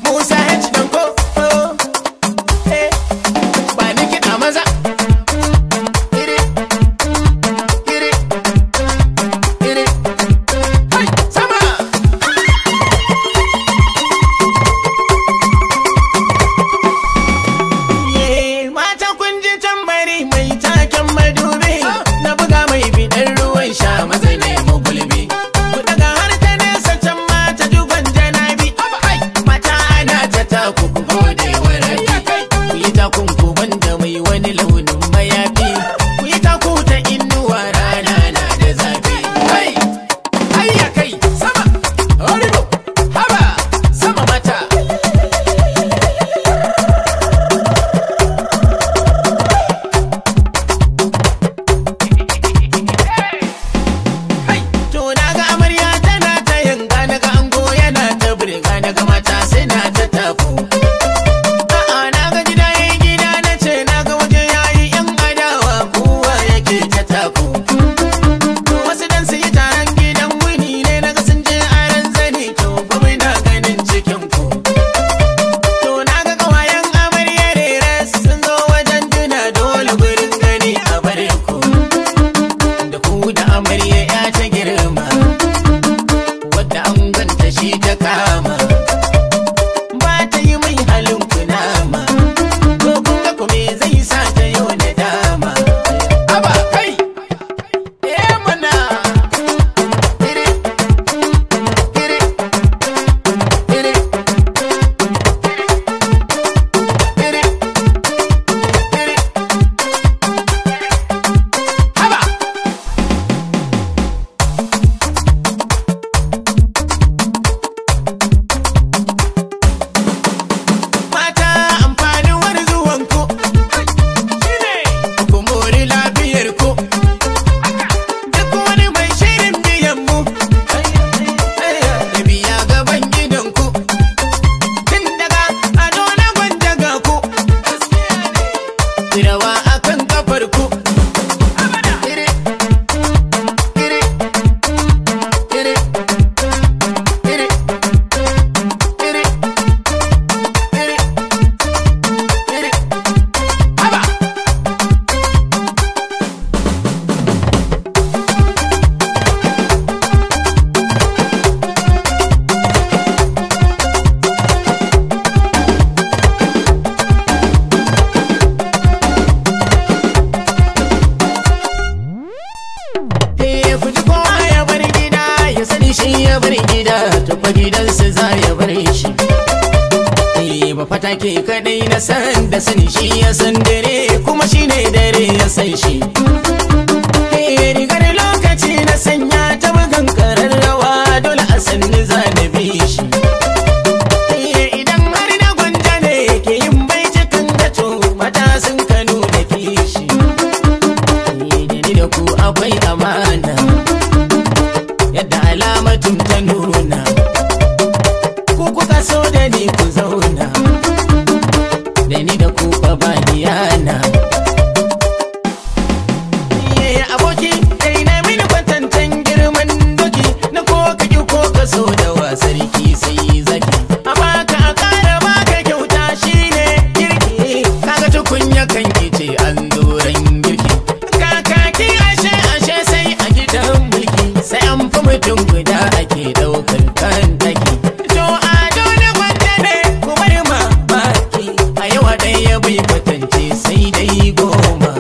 Musa H Danko, ba ni kiɗa maza. Iri, iri, iri, hai sama. Mata kun ji tambari mai taken madubi, na buga mai biɗar ruwan sha maza ne mu gulbi. Ku daga har ta nesa can mata duban janabi, mata ana ta taku ku gode wa rabi. Ku yi takun ku banda mai wani launin mayafi, ku yi taku ta inuwa rana na da zafi. Hai, hayya kai sama, horibo, haba, sama mata. To na ga amarya tana ta yanga, na ga ango yana ta burga, na ga mata suna ta tafu. A'a na ga gida yayi gida, na ce na ga waje yayi yan adawa, kowa yake ta tafu. Wasu dan su yi taron gidan wuni ne, na ga sun je aran zani, to ba mu na ganin cikin ku. To na ga kawayen amarya rere sun zo wajen tuna, dole gurin gani a bare ku. Da ku da amarya ya ta girma, wadda an ganta shi ta kama, ba ta yi mai halin kunama, ko kun ga kome zai sa ta yau da dama. Aba kai, mana iri, iri, iri, iri, iri, haba. Mata amfanin wani zuwanku shine ku mori lafiyar ku, duk wani mai shirin biyan mu da biya gaban gidanku, tun daga ado na gwanjaga ku, rawa akan kafar ku. Iri, iri, iri, iri, iri, iri, iri, haba. Ku ji kowa ya bar gida, ya sani shi ya bar gida, tufa gidansa za ya bar shi. Ba fata ke kadai na san da sani shi ya san dare, kuma shi ne dare ya san shi. Rigar lokaci na sanya ta bugan kararrawa, dole a sanni za na bi shi. Idan har na gwanja ne ke yin bai cikin gato, mata sun kanu da kishi. Da ni da ku akwai amana, yadda alamatun ta nuna, ku kuka so da ni ku zauna, da ni da ku fa ba niyana. Aboki kai na mini kwatantan girman doki, na ko kaki ko ka so da wasarki sai zaki. A baka a kara baka kyauta shine girki, kaga tukunya kan kice an doran girki. Kakaki ashe ashe sai a gidan mulki, sai an fi mutum guda ake daukar kan daki. To a dole gwanda ne kuma mamaki, a yawa ɗaya bai kwatance sai dai goma.